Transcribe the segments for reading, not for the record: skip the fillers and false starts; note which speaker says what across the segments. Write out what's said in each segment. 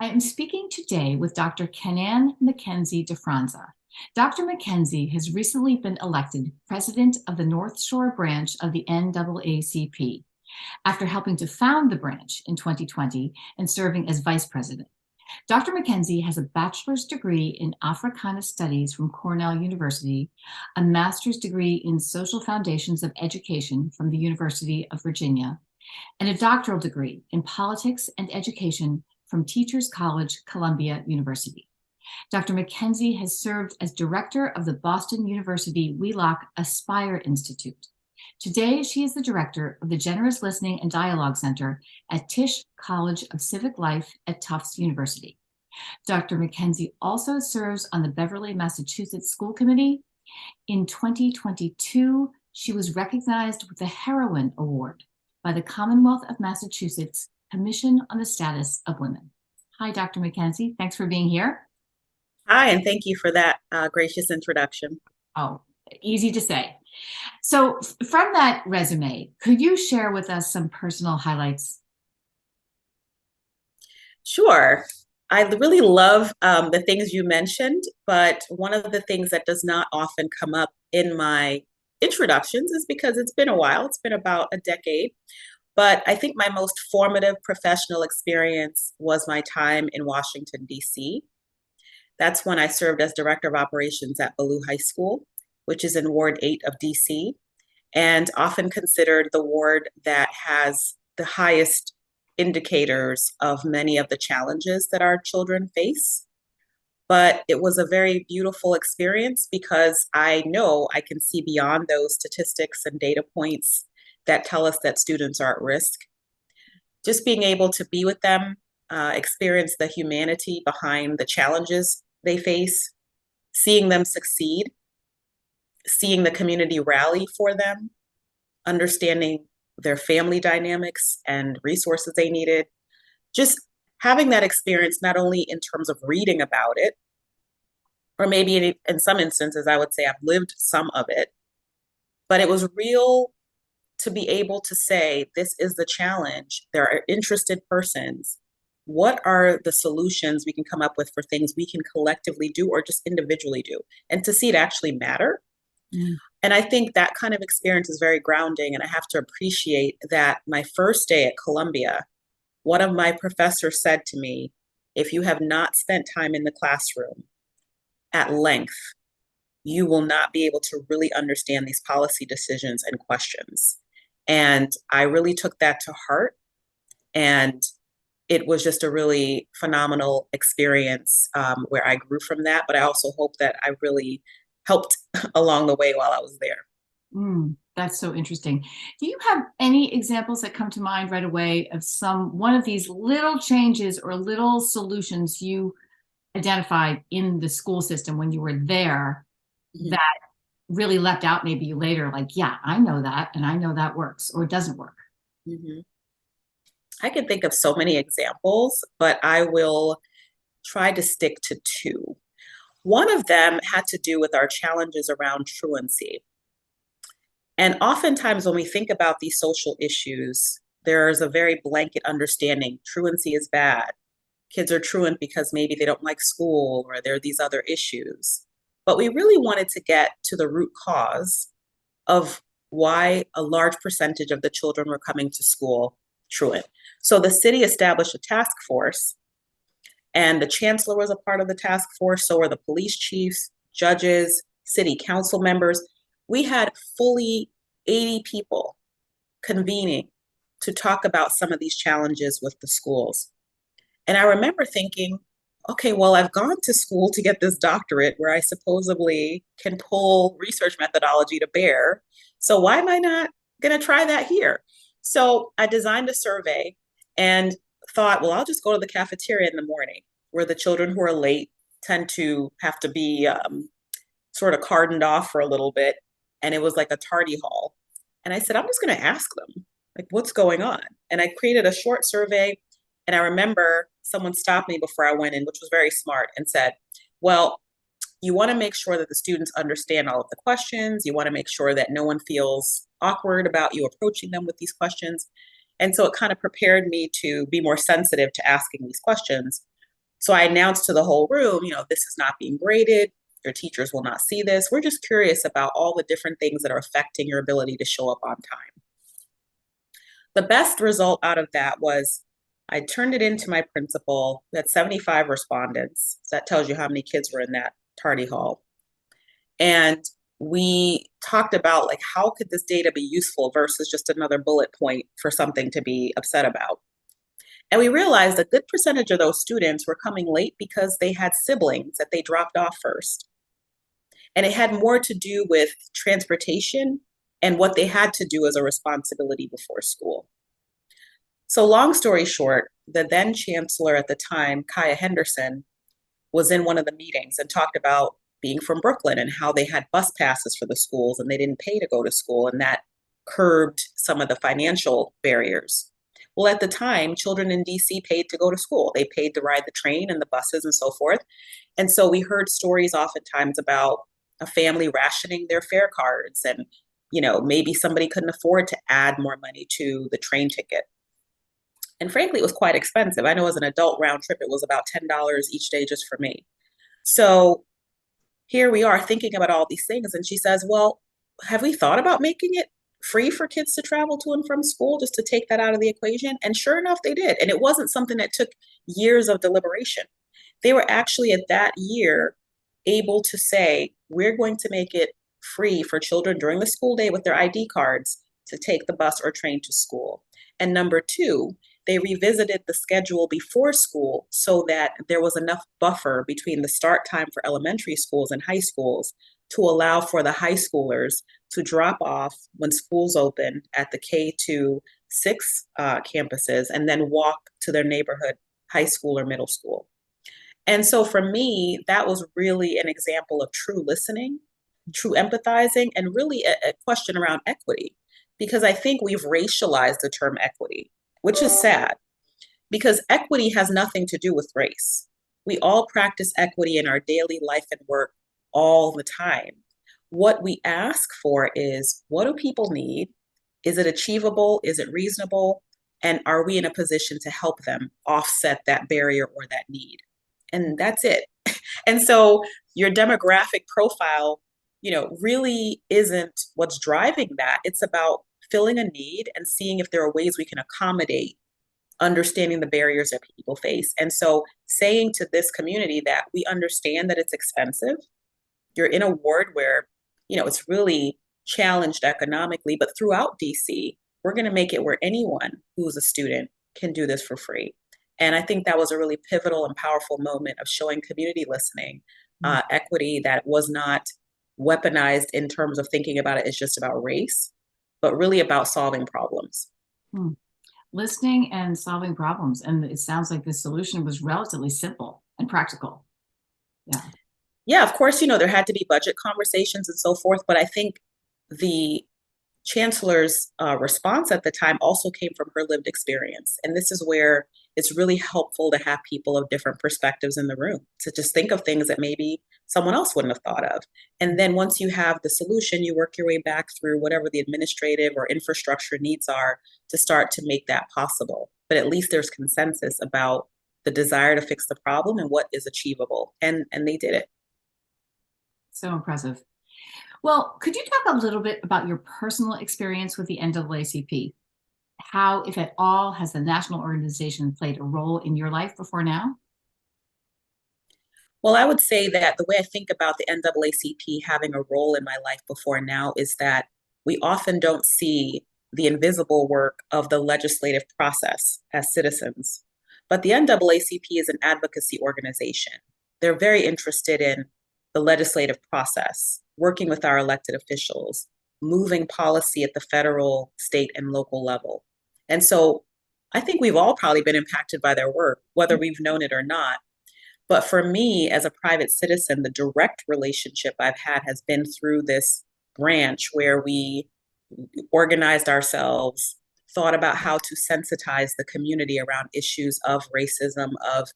Speaker 1: I am speaking today with Dr. Kenann McKenzie Defranza. Dr. McKenzie has recently been elected president of the North Shore branch of the NAACP after helping to found the branch in 2020 and serving as vice president. Dr. McKenzie has a bachelor's degree in Africana Studies from Cornell University, a master's degree in Social Foundations of Education from the University of Virginia, and a doctoral degree in Politics and Education from Teachers College, Columbia University. Dr. McKenzie has served as director of the Boston University Wheelock Aspire Institute. Today, she is the director of the Generous Listening and Dialogue Center at Tisch College of Civic Life at Tufts University. Dr. McKenzie also serves on the Beverly, Massachusetts School Committee. In 2022, she was recognized with the Heroine Award by the Commonwealth of Massachusetts Commission on the Status of Women. Hi, Dr. McKenzie. Thanks for being here.
Speaker 2: Hi, and thank you for that gracious introduction.
Speaker 1: Oh, easy to say. So from that resume, could you share with us some personal highlights?
Speaker 2: Sure. I really love the things you mentioned, but one of the things that does not often come up in my introductions is because it's been a while. It's been about a decade. But I think my most formative professional experience was my time in Washington, D.C. That's when I served as director of operations at Ballou High School, which is in Ward 8 of DC, and often considered the ward that has the highest indicators of many of the challenges that our children face. But it was a very beautiful experience because I know I can see beyond those statistics and data points that tell us that students are at risk. Just being able to be with them, experience the humanity behind the challenges they face, seeing them succeed, seeing the community rally for them, understanding their family dynamics and resources they needed, just having that experience not only in terms of reading about it, or maybe in some instances, I would say I've lived some of it, but it was real to be able to say, this is the challenge. There are interested persons. What are the solutions we can come up with for things we can collectively do or just individually do? And to see it actually matter.
Speaker 1: Mm.
Speaker 2: And I think that kind of experience is very grounding. And I have to appreciate that my first day at Columbia, one of my professors said to me, if you have not spent time in the classroom at length, you will not be able to really understand these policy decisions and questions. And I really took that to heart. And it was just a really phenomenal experience where I grew from that. But I also hope that I really helped along the way while I was there.
Speaker 1: That's so interesting. Do you have any examples that come to mind right away of one of these little changes or little solutions you identified in the school system when you were there that really leapt out maybe later, like, yeah, I know that and I know that works or it doesn't work?
Speaker 2: Mm-hmm. I can think of so many examples, but I will try to stick to two. One of them had to do with our challenges around truancy. And oftentimes when we think about these social issues, there's a very blanket understanding truancy is bad. Kids are truant because maybe they don't like school or there are these other issues. But we really wanted to get to the root cause of why a large percentage of the children were coming to school truant. So the city established a task force, and the chancellor was a part of the task force. So were the police chiefs, judges, city council members. We had fully 80 people convening to talk about some of these challenges with the schools. And I remember thinking, okay, well, I've gone to school to get this doctorate where I supposedly can pull research methodology to bear. So why am I not going to try that here? So I designed a survey and thought, well, I'll just go to the cafeteria in the morning where the children who are late tend to have to be sort of cordoned off for a little bit. And it was like a tardy hall. And I said, I'm just going to ask them, like, what's going on? And I created a short survey. And I remember someone stopped me before I went in, which was very smart, and said, well, you want to make sure that the students understand all of the questions. You want to make sure that no one feels awkward about you approaching them with these questions. And so it kind of prepared me to be more sensitive to asking these questions. So I announced to the whole room, this is not being graded. Your teachers will not see this. We're just curious about all the different things that are affecting your ability to show up on time. The best result out of that was I turned it into my principal. We had 75 respondents. So that tells you how many kids were in that tardy hall. And we talked about like, how could this data be useful versus just another bullet point for something to be upset about? And we realized a good percentage of those students were coming late because they had siblings that they dropped off first. And it had more to do with transportation and what they had to do as a responsibility before school. So long story short, the then chancellor at the time, Kaya Henderson, was in one of the meetings and talked about being from Brooklyn and how they had bus passes for the schools and they didn't pay to go to school, and that curbed some of the financial barriers. Well, at the time, children in DC paid to go to school. They paid to ride the train and the buses and so forth. And so we heard stories oftentimes about a family rationing their fare cards, and maybe somebody couldn't afford to add more money to the train ticket. And frankly, it was quite expensive. I know as an adult round trip, it was about $10 each day just for me. So here we are thinking about all these things. And she says, well, have we thought about making it free for kids to travel to and from school, just to take that out of the equation? And sure enough, they did. And it wasn't something that took years of deliberation. They were actually at that year able to say, we're going to make it free for children during the school day with their ID cards to take the bus or train to school. And number two, they revisited the schedule before school so that there was enough buffer between the start time for elementary schools and high schools to allow for the high schoolers to drop off when schools open at the K-6 campuses and then walk to their neighborhood high school or middle school. And so for me, that was really an example of true listening, true empathizing, and really a question around equity. Because I think we've racialized the term equity, which is sad, because equity has nothing to do with race. We all practice equity in our daily life and work all the time. What we ask for is, what do people need? Is it achievable? Is it reasonable? And are we in a position to help them offset that barrier or that need? And that's it. And so your demographic profile, really isn't what's driving that. It's about filling a need and seeing if there are ways we can accommodate understanding the barriers that people face. And so saying to this community that we understand that it's expensive. You're in a ward where, it's really challenged economically, but throughout DC, we're going to make it where anyone who's a student can do this for free. And I think that was a really pivotal and powerful moment of showing community listening, equity that was not weaponized in terms of thinking about it as just about race, but really about solving problems.
Speaker 1: Listening and solving problems. And it sounds like the solution was relatively simple and practical. Yeah.
Speaker 2: Yeah, of course, there had to be budget conversations and so forth, but I think the chancellor's response at the time also came from her lived experience. And this is where it's really helpful to have people of different perspectives in the room to just think of things that maybe someone else wouldn't have thought of. And then once you have the solution, you work your way back through whatever the administrative or infrastructure needs are to start to make that possible. But at least there's consensus about the desire to fix the problem and what is achievable. And they did it.
Speaker 1: So impressive. Well, could you talk a little bit about your personal experience with the NAACP? How, if at all, has the national organization played a role in your life before now?
Speaker 2: Well, I would say that the way I think about the NAACP having a role in my life before now is that we often don't see the invisible work of the legislative process as citizens. But the NAACP is an advocacy organization. They're very interested in the legislative process, working with our elected officials, moving policy at the federal, state, and local level. And so I think we've all probably been impacted by their work, whether we've known it or not. But for me, as a private citizen, the direct relationship I've had has been through this branch where we organized ourselves, thought about how to sensitize the community around issues of racism, of,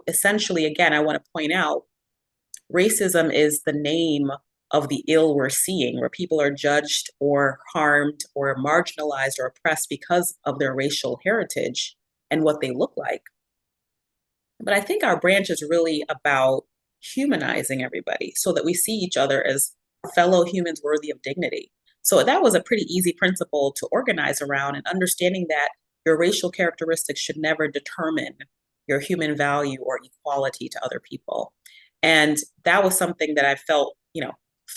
Speaker 2: essentially, again, I want to point out, racism is the name of the ill we're seeing, where people are judged or harmed or marginalized or oppressed because of their racial heritage and what they look like. But I think our branch is really about humanizing everybody so that we see each other as fellow humans worthy of dignity. So that was a pretty easy principle to organize around, and understanding that your racial characteristics should never determine your human value or equality to other people. And that was something that I felt,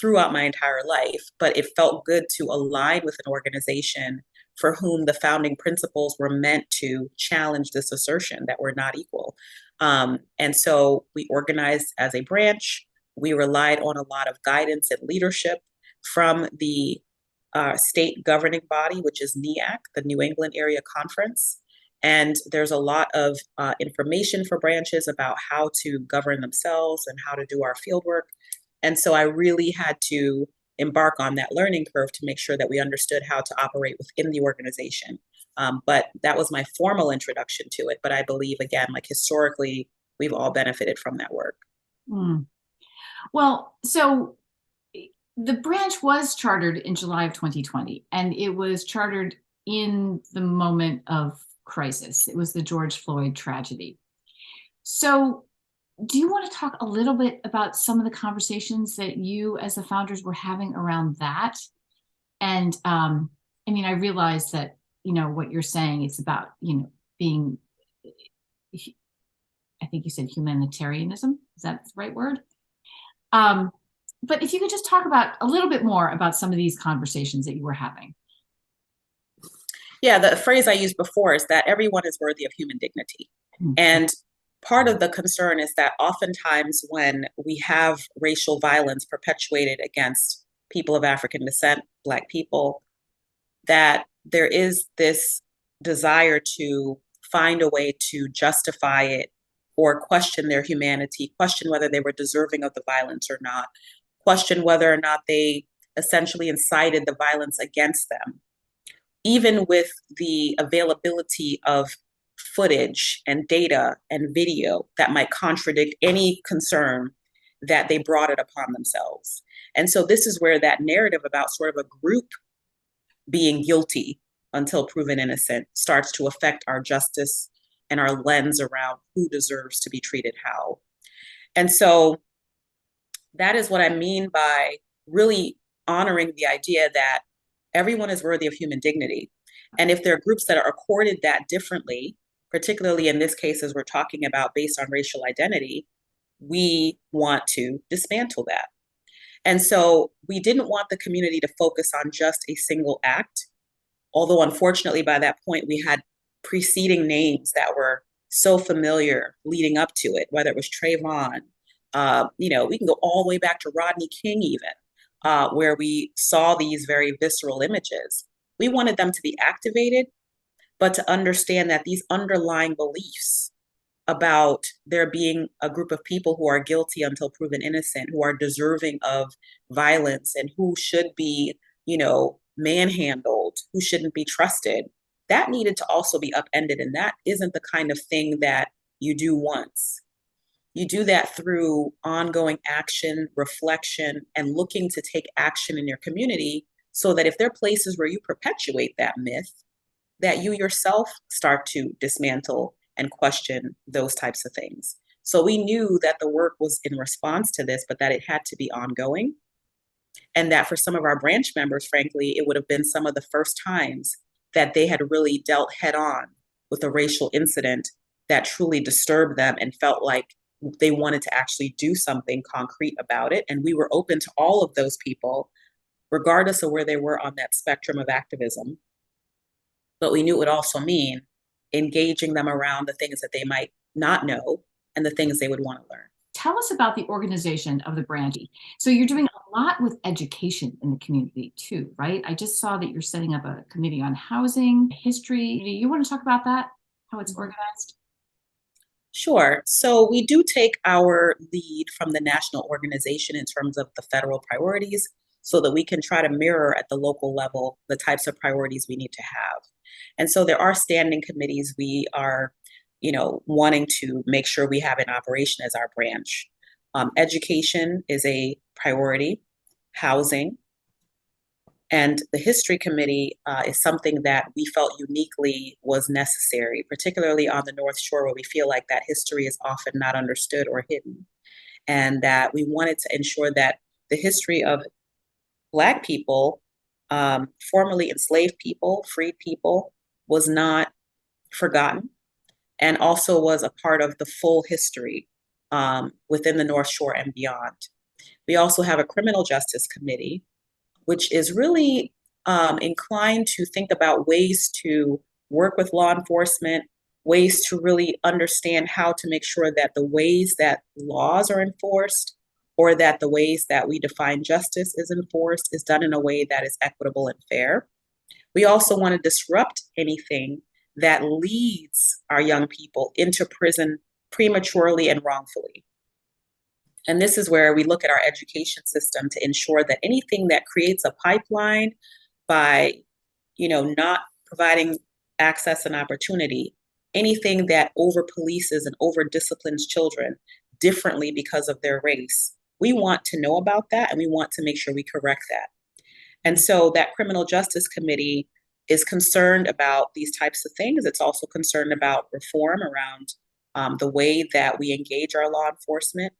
Speaker 2: throughout my entire life, but it felt good to align with an organization for whom the founding principles were meant to challenge this assertion that we're not equal. And so we organized as a branch. We relied on a lot of guidance and leadership from the state governing body, which is NEAC, the New England Area Conference. And there's a lot of information for branches about how to govern themselves and how to do our field work. And so I really had to embark on that learning curve to make sure that we understood how to operate within the organization. But that was my formal introduction to it. But I believe, again, like historically, we've all benefited from that work.
Speaker 1: Mm. Well, so the branch was chartered in July of 2020, and it was chartered in the moment of crisis. It was the George Floyd tragedy. So, do you want to talk a little bit about some of the conversations that you, as the founders, were having around that? And I mean, I realize that, what you're saying, it's about, being, I think you said humanitarianism. Is that the right word? But if you could just talk about a little bit more about some of these conversations that you were having.
Speaker 2: Yeah, the phrase I used before is that everyone is worthy of human dignity.
Speaker 1: Mm.
Speaker 2: And part of the concern is that oftentimes when we have racial violence perpetuated against people of African descent, Black people, that there is this desire to find a way to justify it or question their humanity, question whether they were deserving of the violence or not, question whether or not they essentially incited the violence against them. Even with the availability of footage and data and video that might contradict any concern that they brought it upon themselves. And so this is where that narrative about sort of a group being guilty until proven innocent starts to affect our justice and our lens around who deserves to be treated how. And so that is what I mean by really honoring the idea that everyone is worthy of human dignity. And if there are groups that are accorded that differently, particularly in this case, as we're talking about based on racial identity, we want to dismantle that. And so we didn't want the community to focus on just a single act, although unfortunately by that point we had preceding names that were so familiar leading up to it, whether it was Trayvon, we can go all the way back to Rodney King even, where we saw these very visceral images. We wanted them to be activated, but to understand that these underlying beliefs about there being a group of people who are guilty until proven innocent, who are deserving of violence and who should be, manhandled, who shouldn't be trusted, that needed to also be upended. And that isn't the kind of thing that you do once. You do that through ongoing action, reflection, and looking to take action in your community so that if there are places where you perpetuate that myth, that you yourself start to dismantle and question those types of things. So we knew that the work was in response to this, but that it had to be ongoing. And that for some of our branch members, frankly, it would have been some of the first times that they had really dealt head on with a racial incident that truly disturbed them and felt like they wanted to actually do something concrete about it. And we were open to all of those people, regardless of where they were on that spectrum of activism. But we knew it would also mean engaging them around the things that they might not know and the things they would want to learn.
Speaker 1: Tell us about the organization of the branch. So you're doing a lot with education in the community too, right? I just saw that you're setting up a committee on housing, history. Do you want to talk about that, how it's organized?
Speaker 2: Sure. So we do take our lead from the national organization in terms of the federal priorities so that we can try to mirror at the local level the types of priorities we need to have. And so there are standing committees we are, wanting to make sure we have in operation as our branch. Education is a priority, housing, And the History Committee is something that we felt uniquely was necessary, particularly on the North Shore, where we feel like that history is often not understood or hidden. And that we wanted to ensure that the history of Black people, formerly enslaved people, freed people, was not forgotten and also was a part of the full history within the North Shore and beyond. We also have a criminal justice committee, which is really inclined to think about ways to work with law enforcement, ways to really understand how to make sure that the ways that laws are enforced or that the ways that we define justice is enforced is done in a way that is equitable and fair. We also want to disrupt anything that leads our young people into prison prematurely and wrongfully. And this is where we look at our education system to ensure that anything that creates a pipeline by, not providing access and opportunity, anything that over polices and over disciplines children differently because of their race, we want to know about that and we want to make sure we correct that. And so that criminal justice committee is concerned about these types of things. It's also concerned about reform around the way that we engage our law enforcement.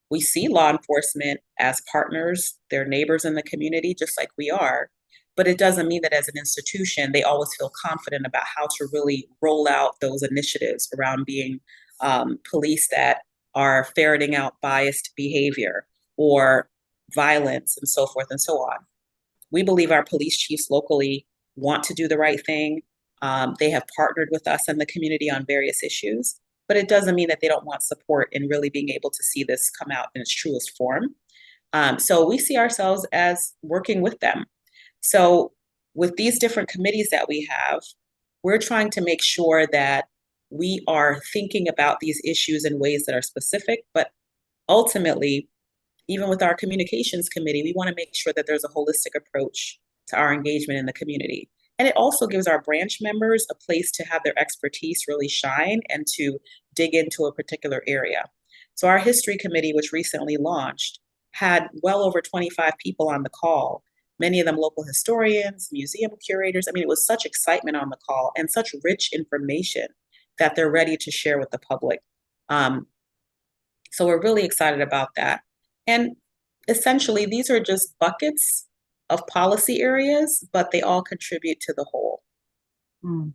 Speaker 2: We see law enforcement as partners, they're neighbors in the community, just like we are. But it doesn't mean that as an institution, they always feel confident about how to really roll out those initiatives around being police that are ferreting out biased behavior or violence and so forth and so on. We believe our police chiefs locally want to do the right thing. They have partnered with us in the community on various issues, but it doesn't mean that they don't want support in really being able to see this come out in its truest form. So we see ourselves as working with them. So with these different committees that we have, we're trying to make sure that we are thinking about these issues in ways that are specific, but ultimately, even with our communications committee, we want to make sure that there's a holistic approach to our engagement in the community. And it also gives our branch members a place to have their expertise really shine and to dig into a particular area. So our history committee, which recently launched, had well over 25 people on the call, many of them local historians, museum curators. I mean, it was such excitement on the call and such rich information that they're ready to share with the public. So we're really excited about that. And essentially, these are just buckets of policy areas, but they all contribute to the whole.
Speaker 1: Mm.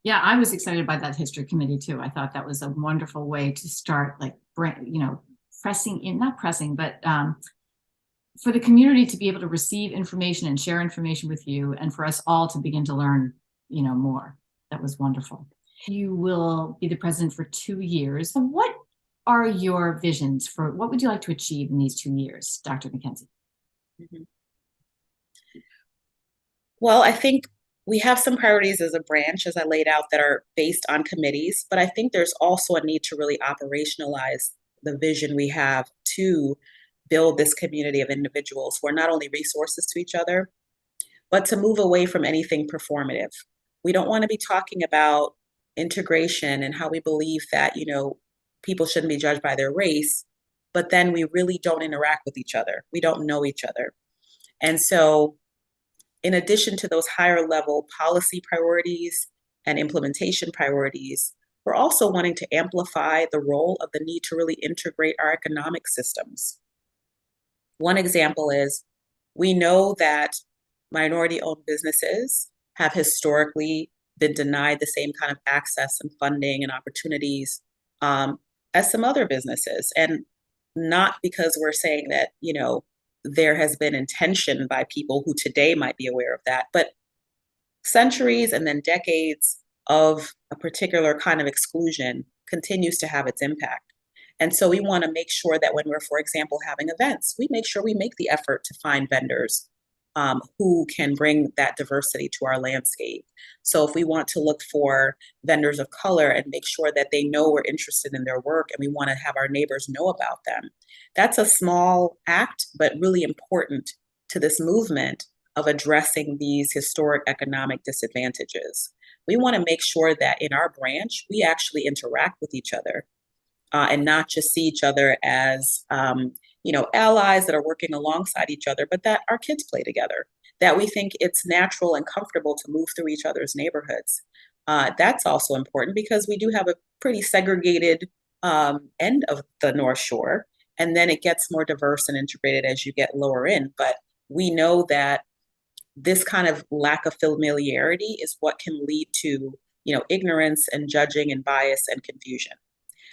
Speaker 1: Yeah, I was excited by that history committee too. I thought that was a wonderful way to start, like, pressing in, not pressing, but for the community to be able to receive information and share information with you, and for us all to begin to learn, more. That was wonderful. You will be the president for 2 years. So what are your visions for what would you like to achieve in these 2 years, Dr. McKenzie?
Speaker 2: Mm-hmm. Well, I think we have some priorities as a branch, as I laid out, that are based on committees, but I think there's also a need to really operationalize the vision we have to build this community of individuals who are not only resources to each other, but to move away from anything performative. We don't want to be talking about integration and how we believe that, people shouldn't be judged by their race, but then we really don't interact with each other. We don't know each other. And so in addition to those higher level policy priorities and implementation priorities, we're also wanting to amplify the role of the need to really integrate our economic systems. One example is we know that minority-owned businesses have historically been denied the same kind of access and funding and opportunities as some other businesses. And not because we're saying that, there has been intention by people who today might be aware of that, but centuries and then decades of a particular kind of exclusion continues to have its impact. And so we want to make sure that when we're, for example, having events, we make sure we make the effort to find vendors who can bring that diversity to our landscape. So if we want to look for vendors of color and make sure that they know we're interested in their work and we want to have our neighbors know about them, that's a small act, but really important to this movement of addressing these historic economic disadvantages. We want to make sure that in our branch, we actually interact with each other and not just see each other as allies that are working alongside each other, but that our kids play together, that we think it's natural and comfortable to move through each other's neighborhoods. That's also important because we do have a pretty segregated end of the North Shore, and then it gets more diverse and integrated as you get lower in. But we know that this kind of lack of familiarity is what can lead to, ignorance and judging and bias and confusion.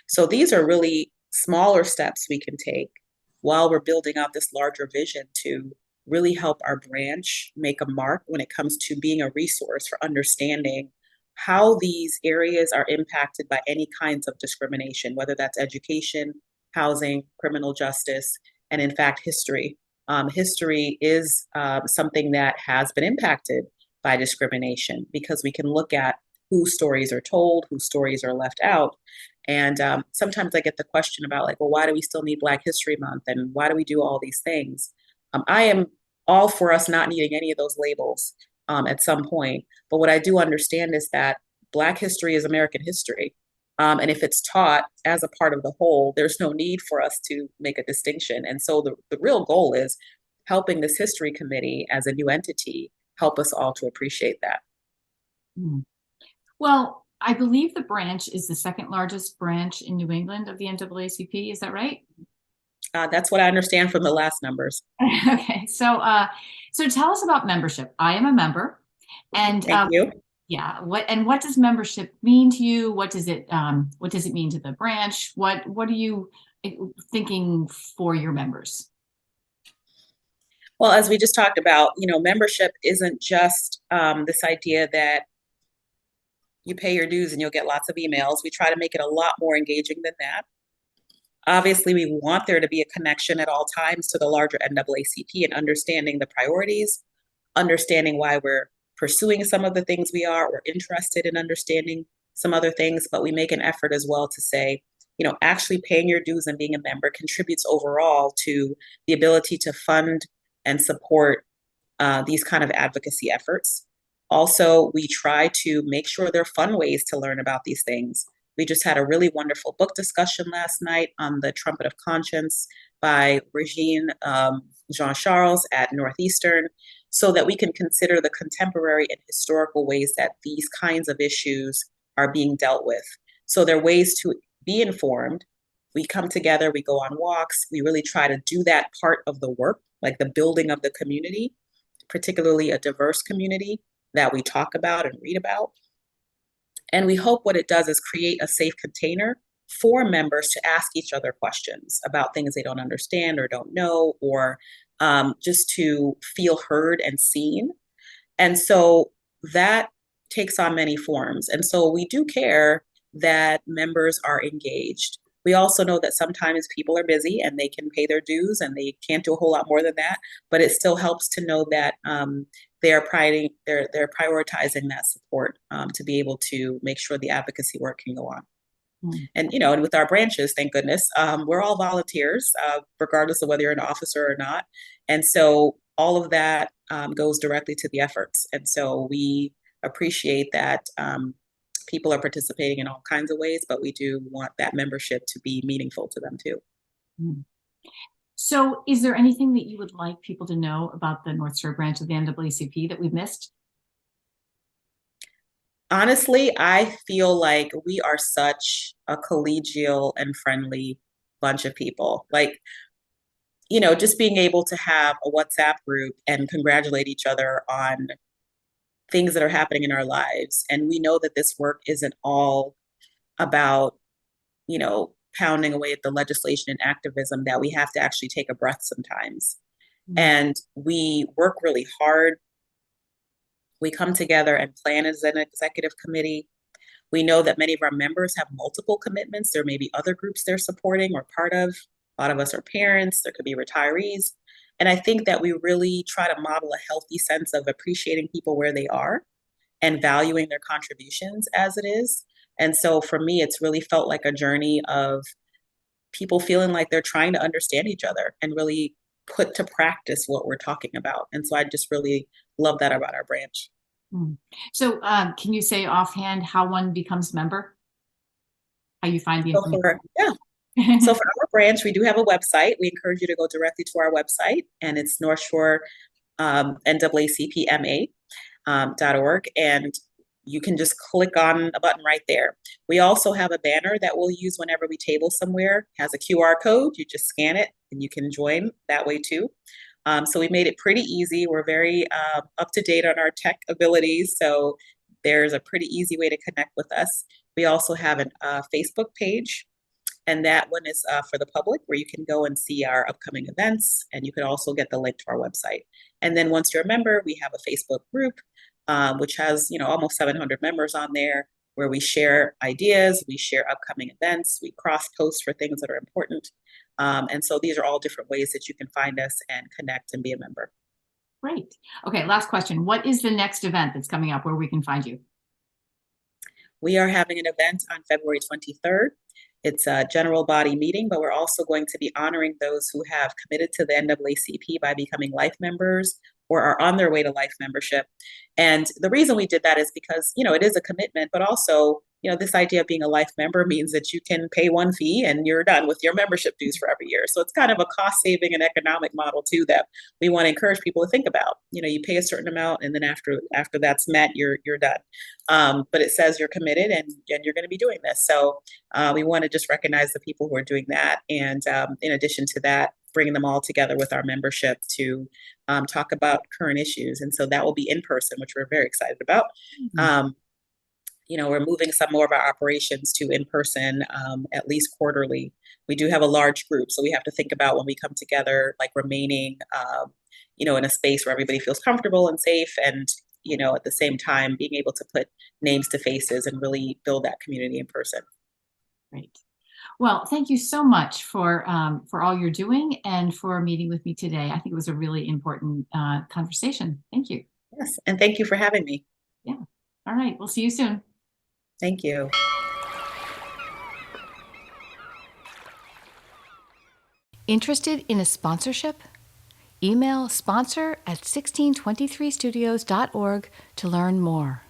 Speaker 2: So these are really smaller steps we can take while we're building out this larger vision to really help our branch make a mark when it comes to being a resource for understanding how these areas are impacted by any kinds of discrimination, whether that's education, housing, criminal justice, and in fact, history. History is something that has been impacted by discrimination because we can look at whose stories are told, whose stories are left out. And sometimes I get the question about like, well, why do we still need Black History Month? And why do we do all these things? I am all for us not needing any of those labels at some point. But what I do understand is that Black history is American history. And if it's taught as a part of the whole, there's no need for us to make a distinction. And so the real goal is helping this history committee as a new entity help us all to appreciate that.
Speaker 1: Hmm. Well, I believe the branch is the second largest branch in New England of the NAACP. Is that right?
Speaker 2: That's what I understand from the last numbers.
Speaker 1: Okay, so tell us about membership. I am a member, and
Speaker 2: Thank you.
Speaker 1: yeah, what does membership mean to you? What does it mean to the branch? What are you thinking for your members?
Speaker 2: Well, as we just talked about, membership isn't just this idea that you pay your dues and you'll get lots of emails. We try to make it a lot more engaging than that. Obviously, we want there to be a connection at all times to the larger NAACP and understanding the priorities, understanding why we're pursuing some of the things we are. We're interested in understanding some other things, but we make an effort as well to say, actually paying your dues and being a member contributes overall to the ability to fund and support these kind of advocacy efforts. Also, we try to make sure there are fun ways to learn about these things. We just had a really wonderful book discussion last night on The Trumpet of Conscience by Regine Jean-Charles at Northeastern, so that we can consider the contemporary and historical ways that these kinds of issues are being dealt with. So there are ways to be informed. We come together, we go on walks, we really try to do that part of the work, like the building of the community, particularly a diverse community that we talk about and read about. And we hope what it does is create a safe container for members to ask each other questions about things they don't understand or don't know, or just to feel heard and seen. And so that takes on many forms. And so we do care that members are engaged. We also know that sometimes people are busy and they can pay their dues and they can't do a whole lot more than that, but it still helps to know that they're prioritizing that support to be able to make sure the advocacy work can go on. And and with our branches, thank goodness, we're all volunteers, regardless of whether you're an officer or not. And so all of that goes directly to the efforts. And so we appreciate that people are participating in all kinds of ways, but we do want that membership to be meaningful to them too.
Speaker 1: So is there anything that you would like people to know about the North Shore branch of the NAACP that we've missed?
Speaker 2: Honestly, I feel like we are such a collegial and friendly bunch of people. Like, just being able to have a WhatsApp group and congratulate each other on things that are happening in our lives. And we know that this work isn't all about, pounding away at the legislation and activism, that we have to actually take a breath sometimes. And we work really hard. We come together and plan as an executive committee. We know that many of our members have multiple commitments. There may be other groups they're supporting or part of. A lot of us are parents. There could be retirees. And I think that we really try to model a healthy sense of appreciating people where they are and valuing their contributions as it is. And so for me, it's really felt like a journey of people feeling like they're trying to understand each other and really put to practice what we're talking about. And so I just really love that about our branch.
Speaker 1: So can you say offhand how one becomes a member? How you find the information?
Speaker 2: So for our branch, we do have a website. We encourage you to go directly to our website, and it's North Shore NAACPMA.org, and you can just click on a button right there. We also have a banner that we'll use whenever we table somewhere. It has a QR code. You just scan it and you can join that way too. So we made it pretty easy. We're very up to date on our tech abilities. So there's a pretty easy way to connect with us. We also have a Facebook page, and that one is for the public, where you can go and see our upcoming events, and you can also get the link to our website. And then once you're a member, we have a Facebook group, which has almost 700 members on there, where we share ideas, we share upcoming events, we cross-post for things that are important. And so these are all different ways that you can find us and connect and be a member.
Speaker 1: Great. Okay, last question. What is the next event that's coming up where we can find you?
Speaker 2: We are having an event on February 23rd. It's a general body meeting, but we're also going to be honoring those who have committed to the NAACP by becoming life members or are on their way to life membership. And the reason we did that is because, it is a commitment, but also, this idea of being a life member means that you can pay one fee and you're done with your membership dues for every year. So it's kind of a cost saving and economic model too that we want to encourage people to think about. You pay a certain amount, and then after that's met, you're done. But it says you're committed and you're going to be doing this. So we want to just recognize the people who are doing that. And in addition to that, bringing them all together with our membership to talk about current issues. And so that will be in person, which we're very excited about. Mm-hmm. We're moving some more of our operations to in person, at least quarterly. We do have a large group, so we have to think about when we come together, like remaining, in a space where everybody feels comfortable and safe, and at the same time being able to put names to faces and really build that community in person.
Speaker 1: Great. Well, thank you so much for all you're doing and for meeting with me today. I think it was a really important conversation. Thank you.
Speaker 2: Yes, and thank you for having me.
Speaker 1: Yeah. All right. We'll see you soon.
Speaker 2: Thank you.
Speaker 3: Interested in a sponsorship? Email sponsor@1623studios.org to learn more.